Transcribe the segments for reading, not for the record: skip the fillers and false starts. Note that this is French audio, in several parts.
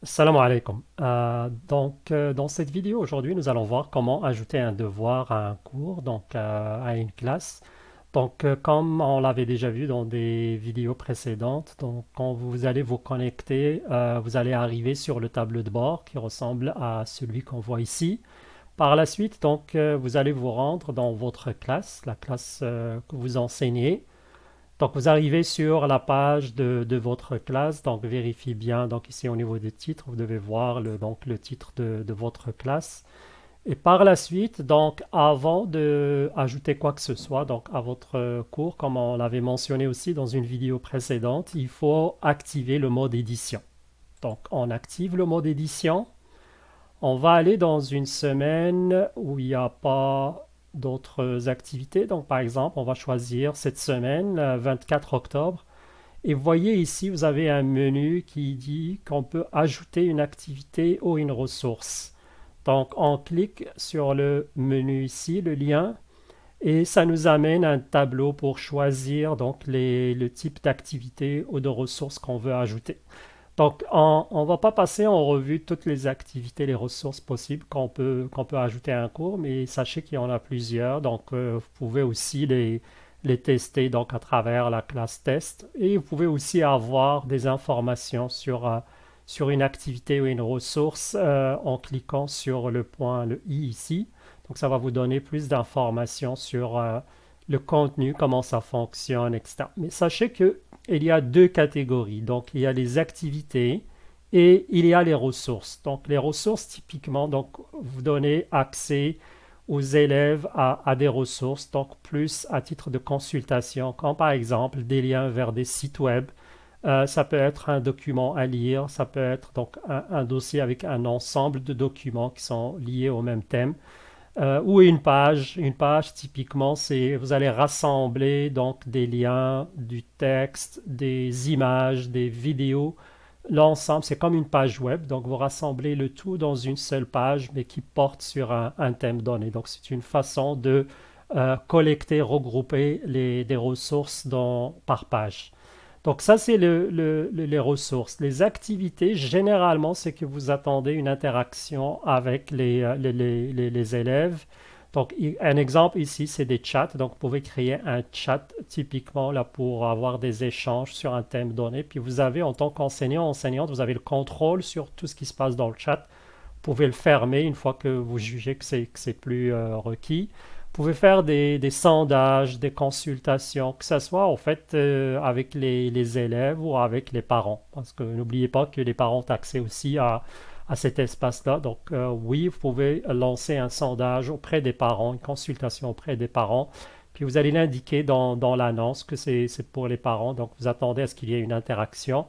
Salam alaikum. Dans cette vidéo aujourd'hui, nous allons voir comment ajouter un devoir à un cours, à une classe. Comme on l'avait déjà vu dans des vidéos précédentes, quand vous allez vous connecter, vous allez arriver sur le tableau de bord qui ressemble à celui qu'on voit ici. Par la suite, vous allez vous rendre dans votre classe, la classe que vous enseignez. Donc, vous arrivez sur la page de votre classe. Donc, vérifiez bien. Donc, ici, au niveau des titres, vous devez voir le titre de votre classe. Et par la suite, donc, avant de ajouter quoi que ce soit, donc, à votre cours, comme on l'avait mentionné aussi dans une vidéo précédente, il faut activer le mode édition. Donc, on active le mode édition. On va aller dans une semaine où il n'y a pas d'autres activités. Donc, par exemple, on va choisir cette semaine, le 24 octobre. Et vous voyez ici, vous avez un menu qui dit qu'on peut ajouter une activité ou une ressource. Donc, on clique sur le menu ici, le lien, et ça nous amène un tableau pour choisir le type d'activité ou de ressources qu'on veut ajouter. Donc, on ne va pas passer en revue toutes les activités, les ressources possibles qu'on peut ajouter à un cours, mais sachez qu'il y en a plusieurs. Vous pouvez aussi les tester donc, à travers la classe test. Et vous pouvez aussi avoir des informations sur une activité ou une ressource en cliquant sur le point, le i ici. Donc, ça va vous donner plus d'informations sur le contenu, comment ça fonctionne, etc. Mais sachez que il y a deux catégories. Donc, il y a les activités et il y a les ressources. Donc, les ressources, typiquement, donc, vous donnez accès aux élèves à des ressources, donc plus à titre de consultation, comme par exemple des liens vers des sites web. Ça peut être un document à lire, ça peut être donc un dossier avec un ensemble de documents qui sont liés au même thème. Ou une page. Une page, typiquement, c'est vous allez rassembler donc des liens, du texte, des images, des vidéos. L'ensemble, c'est comme une page web. Donc, vous rassemblez le tout dans une seule page, mais qui porte sur un thème donné. Donc, c'est une façon de collecter, regrouper des ressources par page. Donc ça, c'est les ressources. Les activités, généralement, c'est que vous attendez une interaction avec les élèves. Donc un exemple ici, c'est des chats. Donc vous pouvez créer un chat typiquement là pour avoir des échanges sur un thème donné. Puis vous avez en tant qu'enseignant, enseignante, vous avez le contrôle sur tout ce qui se passe dans le chat. Vous pouvez le fermer une fois que vous jugez que c'est plus requis. Vous pouvez faire des sondages, des consultations, que ce soit en fait avec les élèves ou avec les parents. Parce que n'oubliez pas que les parents ont accès aussi à cet espace-là. Donc oui, vous pouvez lancer un sondage auprès des parents, une consultation auprès des parents. Puis vous allez l'indiquer dans l'annonce que c'est pour les parents. Donc vous attendez à ce qu'il y ait une interaction.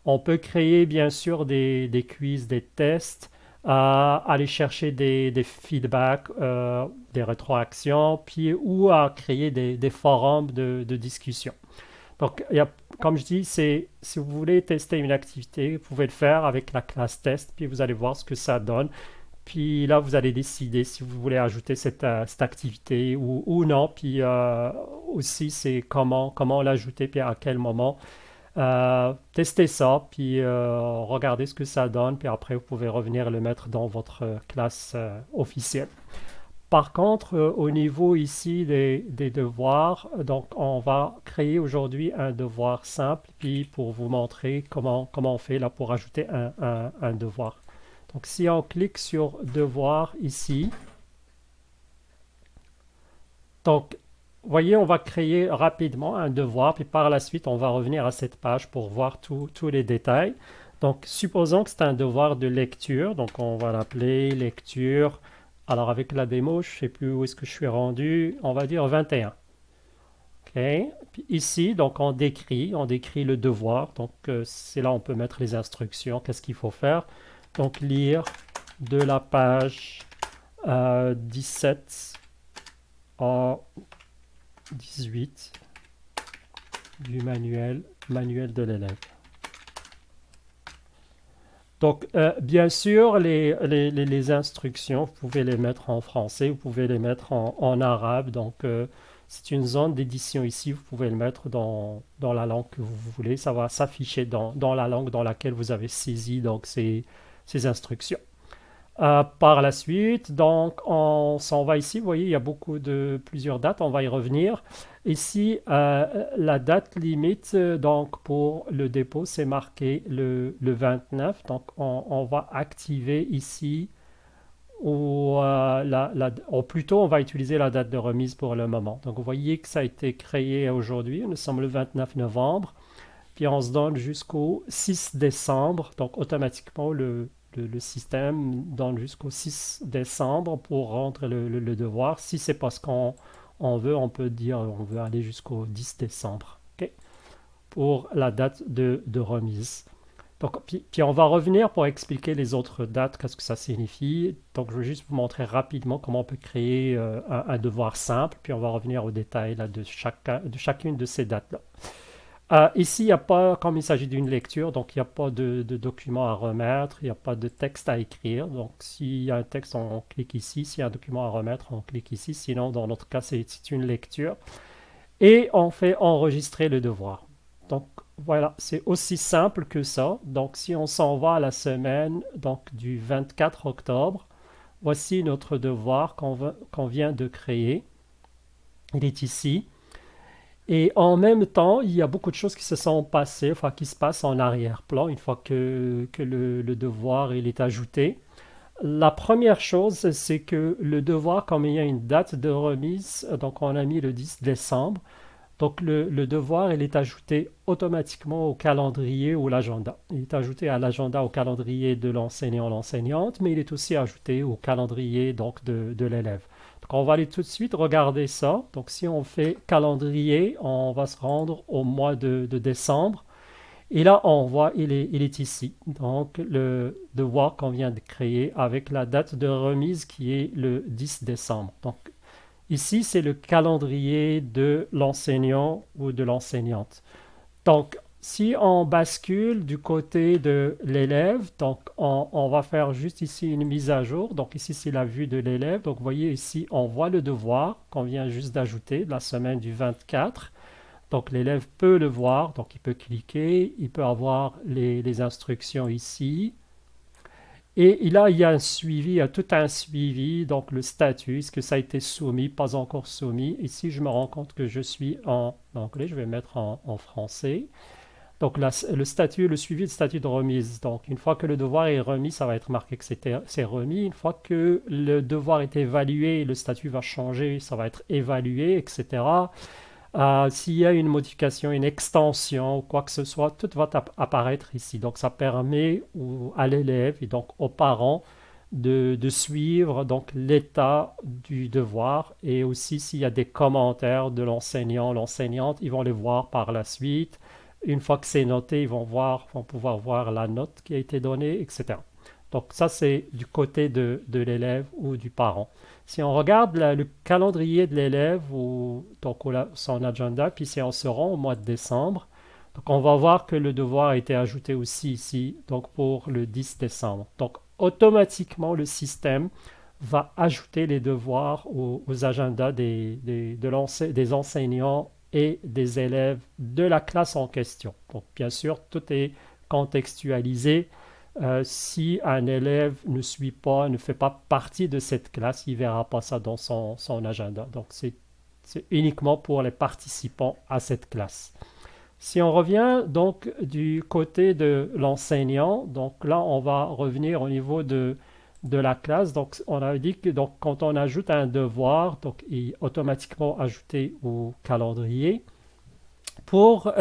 On peut créer bien sûr des quiz, des tests, aller chercher des feedbacks, des rétroactions, puis ou à créer des forums de discussion. Donc, comme je dis, si vous voulez tester une activité, vous pouvez le faire avec la classe test, puis vous allez voir ce que ça donne. Puis là, vous allez décider si vous voulez ajouter cette activité ou non. Puis aussi, c'est comment l'ajouter, puis à quel moment. Testez ça, puis regardez ce que ça donne, puis après vous pouvez revenir le mettre dans votre classe officielle. Par contre, au niveau ici des devoirs, donc on va créer aujourd'hui un devoir simple, puis pour vous montrer comment on fait là pour ajouter un devoir. Donc si on clique sur devoir ici, donc voyez, on va créer rapidement un devoir, puis par la suite, on va revenir à cette page pour voir tous les détails. Donc, supposons que c'est un devoir de lecture, donc on va l'appeler lecture. Alors, avec la démo, je ne sais plus où est-ce que je suis rendu, on va dire 21. OK. Puis ici, donc on décrit le devoir. Donc, c'est là on peut mettre les instructions, qu'est-ce qu'il faut faire. Donc, lire de la page 17 à 18 du manuel de l'élève. Donc, bien sûr, les instructions, vous pouvez les mettre en français, vous pouvez les mettre en arabe. Donc, c'est une zone d'édition ici. Vous pouvez le mettre dans la langue que vous voulez. Ça va s'afficher dans la langue dans laquelle vous avez saisi donc, ces instructions. Par la suite, donc on s'en va ici. Vous voyez, il y a plusieurs dates. On va y revenir. Ici, la date limite donc pour le dépôt, c'est marqué le 29. Donc on va activer ici ou plutôt on va utiliser la date de remise pour le moment. Donc vous voyez que ça a été créé aujourd'hui. Nous sommes le 29 novembre. Puis on se donne jusqu'au 6 décembre. Donc automatiquement, le système donne jusqu'au 6 décembre pour rendre le devoir. Si c'est parce qu'on veut, on peut dire on veut aller jusqu'au 10 décembre. Ok, pour la date de remise. Donc, puis on va revenir pour expliquer les autres dates, qu'est-ce que ça signifie. Donc je vais juste vous montrer rapidement comment on peut créer un devoir simple, puis on va revenir au détail là, de chacune de ces dates-là. Ici, il n'y a pas, comme il s'agit d'une lecture, donc il n'y a pas de document à remettre, il n'y a pas de texte à écrire. Donc s'il y a un texte, on clique ici. S'il y a un document à remettre, on clique ici. Sinon, dans notre cas, c'est une lecture. Et on fait enregistrer le devoir. Donc voilà, c'est aussi simple que ça. Donc si on s'en va à la semaine donc, du 24 octobre, voici notre devoir qu'on vient de créer. Il est ici. Et en même temps, il y a beaucoup de choses qui se sont passées, enfin qui se passent en arrière-plan une fois que le devoir il est ajouté. La première chose, c'est que le devoir, comme il y a une date de remise, donc on a mis le 10 décembre, donc le devoir il est ajouté automatiquement au calendrier ou l'agenda. Il est ajouté à l'agenda au calendrier de l'enseignant, l'enseignante, mais il est aussi ajouté au calendrier donc de l'élève. Donc on va aller tout de suite regarder ça. Donc si on fait calendrier, on va se rendre au mois de décembre. Et là, on voit, il est ici. Donc le devoir qu'on vient de créer avec la date de remise qui est le 10 décembre. Donc ici, c'est le calendrier de l'enseignant ou de l'enseignante. Donc, si on bascule du côté de l'élève, donc on va faire juste ici une mise à jour. Donc ici, c'est la vue de l'élève. Donc vous voyez ici, on voit le devoir qu'on vient juste d'ajouter de la semaine du 24. Donc l'élève peut le voir, donc il peut cliquer, il peut avoir les instructions ici. Et là, il y a un suivi, il y a tout un suivi, donc le statut, est-ce que ça a été soumis, pas encore soumis. Ici, je me rends compte que je suis en anglais, je vais mettre en français. Donc le statut, le suivi de statut de remise. Donc une fois que le devoir est remis, ça va être marqué que c'est remis. Une fois que le devoir est évalué, le statut va changer, ça va être évalué, etc. S'il y a une modification, une extension ou quoi que ce soit, tout va apparaître ici. Donc ça permet à l'élève et donc aux parents de suivre donc l'état du devoir et aussi s'il y a des commentaires de l'enseignant, l'enseignante, ils vont les voir par la suite. Une fois que c'est noté, vont pouvoir voir la note qui a été donnée, etc. Donc ça, c'est du côté de l'élève ou du parent. Si on regarde le calendrier de l'élève ou donc son agenda, puis si on se rend au mois de décembre, donc on va voir que le devoir a été ajouté aussi ici, donc pour le 10 décembre. Donc automatiquement, le système va ajouter les devoirs aux agendas des enseignants et des élèves de la classe en question. Donc bien sûr, tout est contextualisé. Si un élève ne suit pas, ne fait pas partie de cette classe, il ne verra pas ça dans son agenda. Donc c'est uniquement pour les participants à cette classe. Si on revient donc du côté de l'enseignant, donc là on va revenir au niveau de la classe. Donc on a dit que donc, quand on ajoute un devoir, donc il est automatiquement ajouté au calendrier. Pour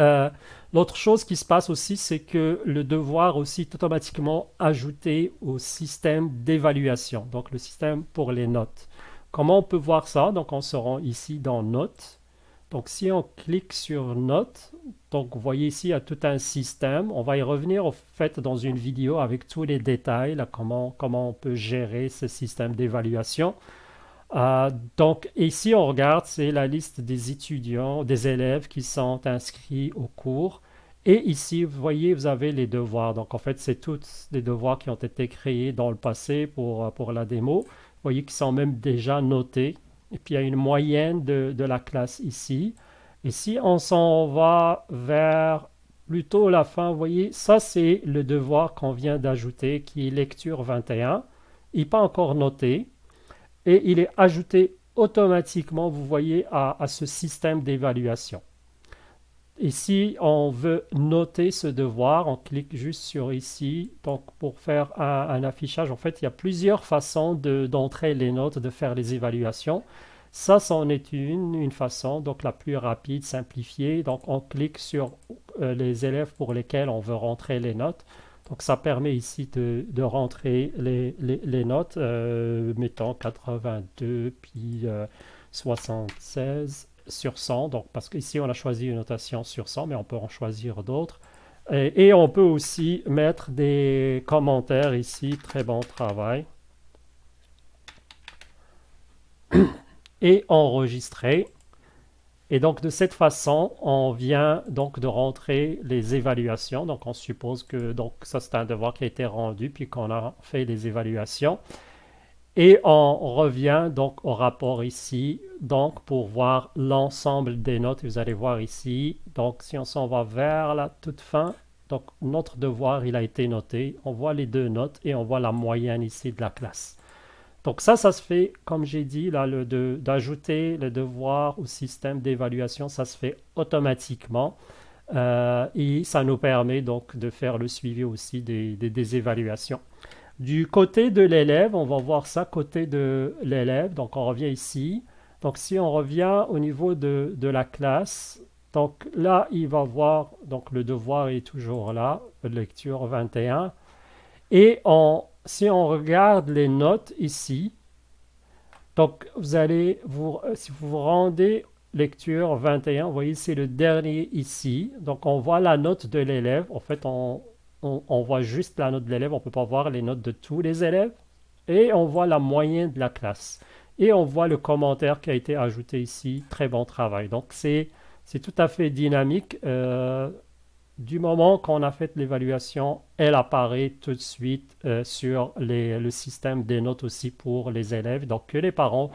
l'autre chose qui se passe aussi, c'est que le devoir aussi est automatiquement ajouté au système d'évaluation, donc le système pour les notes. Comment on peut voir ça? Donc on se rend ici dans Notes. Donc si on clique sur Notes, donc vous voyez ici il y a tout un système. On va y revenir au fait dans une vidéo avec tous les détails, là, comment on peut gérer ce système d'évaluation. Donc ici, on regarde, c'est la liste des étudiants, des élèves qui sont inscrits au cours. Et ici, vous voyez, vous avez les devoirs. Donc en fait, c'est tous les devoirs qui ont été créés dans le passé pour la démo. Vous voyez qu'ils sont même déjà notés. Et puis il y a une moyenne de la classe ici. Et si on s'en va vers plutôt la fin, vous voyez, ça c'est le devoir qu'on vient d'ajouter qui est lecture 21. Il n'est pas encore noté et il est ajouté automatiquement, vous voyez, à ce système d'évaluation. Et si on veut noter ce devoir, on clique juste sur ici. Donc pour faire un affichage, en fait, il y a plusieurs façons d'entrer les notes, de faire les évaluations. Ça, c'en est une façon, donc la plus rapide, simplifiée. Donc on clique sur les élèves pour lesquels on veut rentrer les notes. Donc ça permet ici de rentrer les notes, mettons 82, puis 76 sur 100. Donc, parce qu'ici, on a choisi une notation sur 100, mais on peut en choisir d'autres. Et on peut aussi mettre des commentaires ici. Très bon travail. Et enregistrer. Et donc, de cette façon, on vient donc de rentrer les évaluations. Donc, on suppose que donc, ça, c'est un devoir qui a été rendu, puis qu'on a fait les évaluations. Et on revient donc au rapport ici, donc pour voir l'ensemble des notes. Vous allez voir ici, donc si on s'en va vers la toute fin, donc notre devoir il a été noté. On voit les deux notes et on voit la moyenne ici de la classe. Donc ça se fait, comme j'ai dit, là, d'ajouter le devoir au système d'évaluation, ça se fait automatiquement. Et ça nous permet donc de faire le suivi aussi des évaluations. Du côté de l'élève, on va voir ça côté de l'élève. Donc on revient ici. Donc si on revient au niveau de la classe, donc là il va voir, donc le devoir est toujours là, lecture 21. Et si on regarde les notes ici, donc vous allez, si vous vous rendez lecture 21, vous voyez c'est le dernier ici. Donc on voit la note de l'élève. En fait, on voit juste la note de l'élève, on ne peut pas voir les notes de tous les élèves. Et on voit la moyenne de la classe. Et on voit le commentaire qui a été ajouté ici. Très bon travail. Donc c'est tout à fait dynamique. Du moment qu'on a fait l'évaluation, elle apparaît tout de suite sur le système des notes aussi pour les élèves. Donc que les parents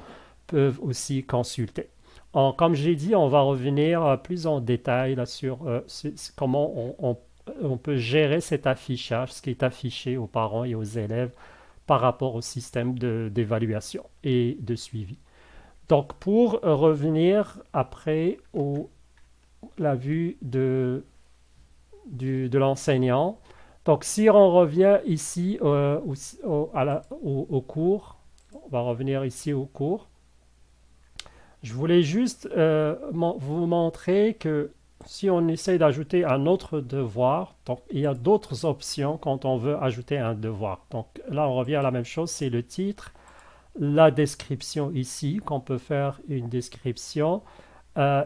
peuvent aussi consulter. Comme j'ai dit, on va revenir plus en détail là, sur comment on peut gérer cet affichage, ce qui est affiché aux parents et aux élèves par rapport au système d'évaluation et de suivi. Donc, pour revenir après la vue de l'enseignant, donc si on revient ici au cours, on va revenir ici au cours. Je voulais juste vous montrer que si on essaye d'ajouter un autre devoir, donc il y a d'autres options quand on veut ajouter un devoir. Donc là, on revient à la même chose, c'est le titre, la description ici, qu'on peut faire une description.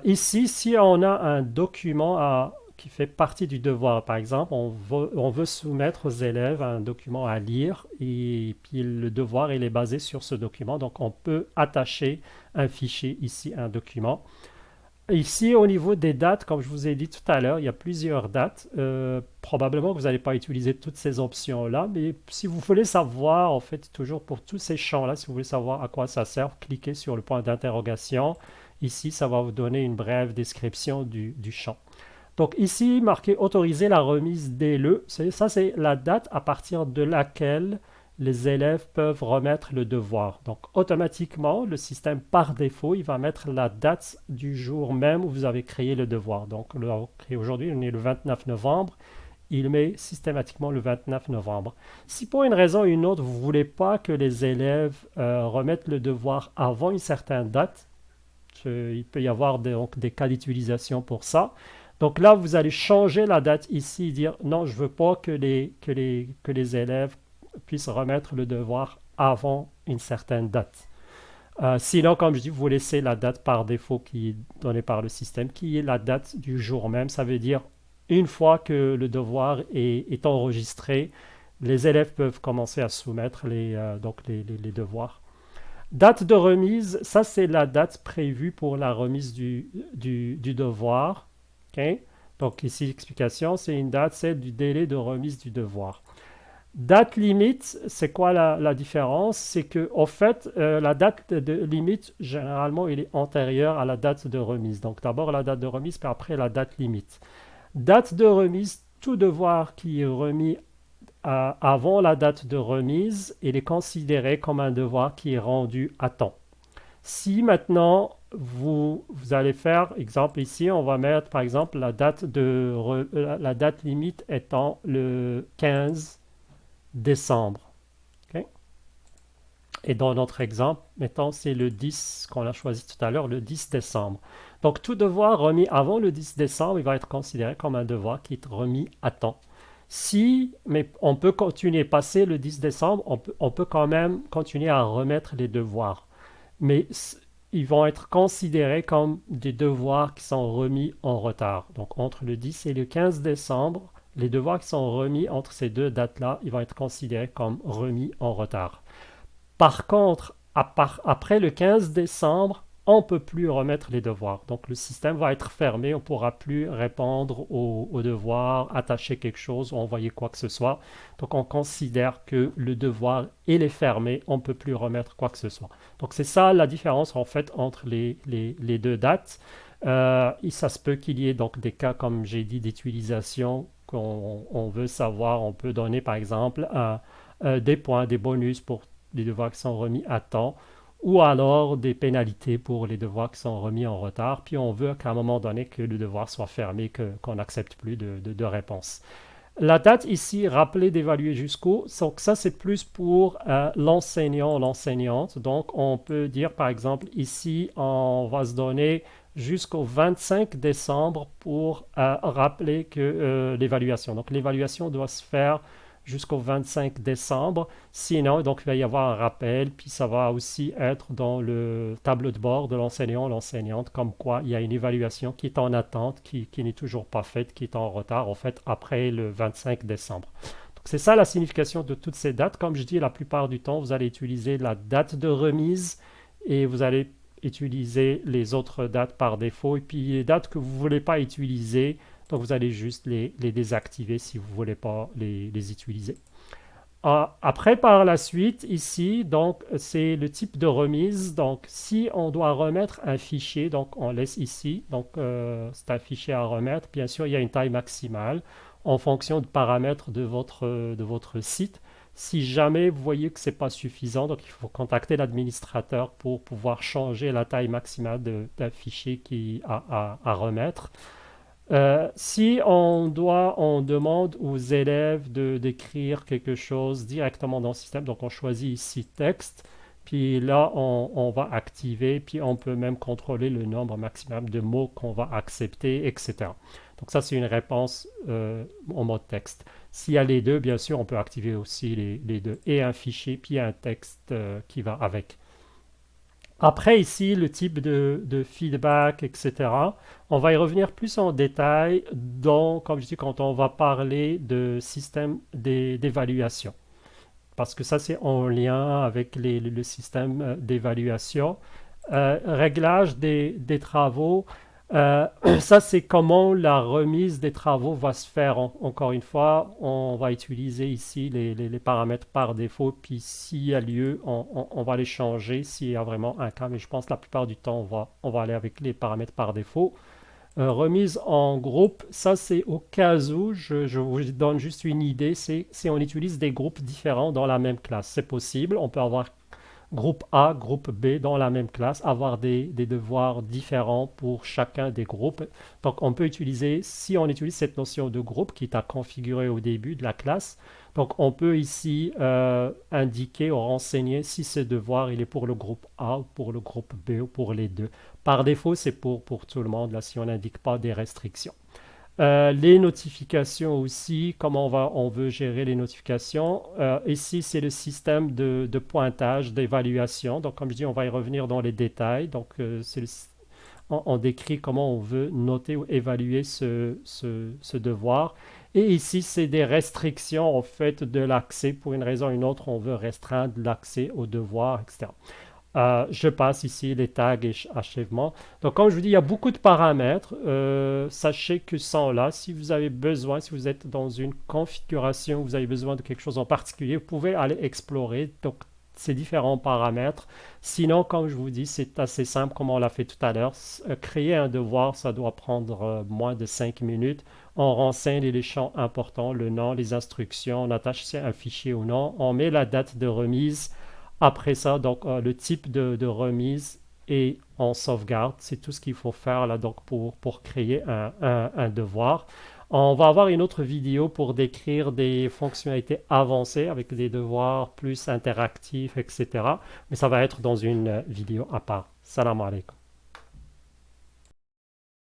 Ici, si on a un document qui fait partie du devoir, par exemple, on veut soumettre aux élèves un document à lire et puis le devoir il est basé sur ce document. Donc on peut attacher un fichier ici, un document. Ici, au niveau des dates, comme je vous ai dit tout à l'heure, il y a plusieurs dates. Probablement que vous n'allez pas utiliser toutes ces options-là, mais si vous voulez savoir, en fait, toujours pour tous ces champs-là, si vous voulez savoir à quoi ça sert, cliquez sur le point d'interrogation. Ici, ça va vous donner une brève description du champ. Donc ici, marqué autoriser la remise dès le, ça c'est la date à partir de laquelle les élèves peuvent remettre le devoir. Donc automatiquement, le système par défaut, il va mettre la date du jour même où vous avez créé le devoir. Donc aujourd'hui, on est le 29 novembre. Il met systématiquement le 29 novembre. Si pour une raison ou une autre, vous ne voulez pas que les élèves remettent le devoir avant une certaine date, il peut y avoir donc des cas d'utilisation pour ça. Donc là, vous allez changer la date ici, dire non, je ne veux pas que les élèves puissent remettre le devoir avant une certaine date. Sinon, comme je dis, vous laissez la date par défaut qui est donnée par le système, qui est la date du jour même. Ça veut dire une fois que le devoir est enregistré, les élèves peuvent commencer à soumettre les devoirs. Date de remise, ça c'est la date prévue pour la remise du devoir. Okay? Donc ici, l'explication, c'est une date, c'est du délai de remise du devoir. Date limite, c'est quoi la différence? C'est que, au fait, la date de limite, généralement, il est antérieure à la date de remise. Donc, d'abord la date de remise, puis après la date limite. Date de remise, tout devoir qui est remis avant la date de remise, il est considéré comme un devoir qui est rendu à temps. Si maintenant vous allez faire, exemple ici, on va mettre par exemple la date limite étant le 15 décembre. Ok. Et dans notre exemple, mettons, c'est le 10 qu'on a choisi tout à l'heure, le 10 décembre. Donc tout devoir remis avant le 10 décembre, il va être considéré comme un devoir qui est remis à temps. Si, mais on peut continuer, passer le 10 décembre, on peut quand même continuer à remettre les devoirs. Mais ils vont être considérés comme des devoirs qui sont remis en retard. Donc entre le 10 et le 15 décembre, les devoirs qui sont remis entre ces deux dates-là, ils vont être considérés comme remis en retard. Par contre, après le 15 décembre, on ne peut plus remettre les devoirs. Donc le système va être fermé, on ne pourra plus répondre aux devoirs, attacher quelque chose ou envoyer quoi que ce soit. Donc on considère que le devoir il est fermé, on ne peut plus remettre quoi que ce soit. Donc c'est ça la différence en fait entre les deux dates. Et ça se peut qu'il y ait donc des cas, comme j'ai dit, d'utilisation qu'on veut savoir. On peut donner par exemple des points, des bonus pour les devoirs qui sont remis à temps, ou alors des pénalités pour les devoirs qui sont remis en retard. Puis on veut qu'à un moment donné que le devoir soit fermé, qu'on n'accepte plus de réponse. La date ici, rappelée d'évaluer jusqu'au, donc ça c'est plus pour l'enseignant ou l'enseignante. Donc on peut dire par exemple ici, on va se donner jusqu'au 25 décembre pour rappeler que l'évaluation. Donc l'évaluation doit se faire jusqu'au 25 décembre. Sinon, donc, il va y avoir un rappel, puis ça va aussi être dans le tableau de bord de l'enseignant ou l'enseignante, comme quoi il y a une évaluation qui est en attente, qui n'est toujours pas faite, qui est en retard, en fait, après le 25 décembre. Donc, c'est ça la signification de toutes ces dates. Comme je dis, la plupart du temps, vous allez utiliser la date de remise et vous allez utiliser les autres dates par défaut. Et puis, les dates que vous ne voulez pas utiliser, donc vous allez juste les désactiver si vous ne voulez pas les utiliser. Après, par la suite, ici, donc c'est le type de remise. Donc, si on doit remettre un fichier, donc on laisse ici. Donc, c'est un fichier à remettre. Bien sûr, il y a une taille maximale en fonction de paramètres de votre site. Si jamais vous voyez que ce n'est pas suffisant, donc il faut contacter l'administrateur pour pouvoir changer la taille maximale d'un fichier à remettre. Si on demande aux élèves d'écrire quelque chose directement dans le système, donc on choisit ici texte, puis là on va activer, puis on peut même contrôler le nombre maximum de mots qu'on va accepter, etc. Donc ça c'est une réponse en mode texte. S'il y a les deux, bien sûr, on peut activer aussi les deux, et un fichier, puis un texte qui va avec. Après, ici, le type de feedback, etc. On va y revenir plus en détail comme je dis, quand on va parler de système d'évaluation. Parce que ça, c'est en lien avec le système d'évaluation. Réglage des travaux. Euh, Ça, c'est comment la remise des travaux va se faire. Encore une fois, on va utiliser ici les paramètres par défaut. Puis s'il y a lieu, on va les changer s'il y a vraiment un cas. Mais je pense que la plupart du temps, on va aller avec les paramètres par défaut. Remise en groupe, ça c'est au cas où, je vous donne juste une idée, c'est si on utilise des groupes différents dans la même classe. C'est possible, on peut avoir groupe A, groupe B dans la même classe, avoir des devoirs différents pour chacun des groupes. Donc on peut utiliser, si on utilise cette notion de groupe qui est à configurer au début de la classe, donc on peut ici indiquer ou renseigner si ce devoir il est pour le groupe A, ou pour le groupe B ou pour les deux. Par défaut, c'est pour tout le monde, là, si on n'indique pas des restrictions. Les notifications aussi, comment on veut gérer les notifications. Ici, c'est le système de pointage, d'évaluation. Donc, comme je dis, on va y revenir dans les détails. Donc, on décrit comment on veut noter ou évaluer ce devoir. Et ici, c'est des restrictions en fait de l'accès. Pour une raison ou une autre, on veut restreindre l'accès au devoir, etc. Je passe ici les tags et achèvement. Donc, comme je vous dis, il y a beaucoup de paramètres. Sachez que sans là, si vous avez besoin, si vous êtes dans une configuration, vous avez besoin de quelque chose en particulier, vous pouvez aller explorer donc, ces différents paramètres. Sinon, comme je vous dis, c'est assez simple comme on l'a fait tout à l'heure. Créer un devoir, ça doit prendre moins de 5 minutes. On renseigne les champs importants, le nom, les instructions, on attache si c'est un fichier ou non, on met la date de remise. Après ça, donc le type de remise et on sauvegarde. C'est tout ce qu'il faut faire là donc pour créer un devoir. On va avoir une autre vidéo pour décrire des fonctionnalités avancées avec des devoirs plus interactifs, etc. Mais ça va être dans une vidéo à part. Salam alaikum.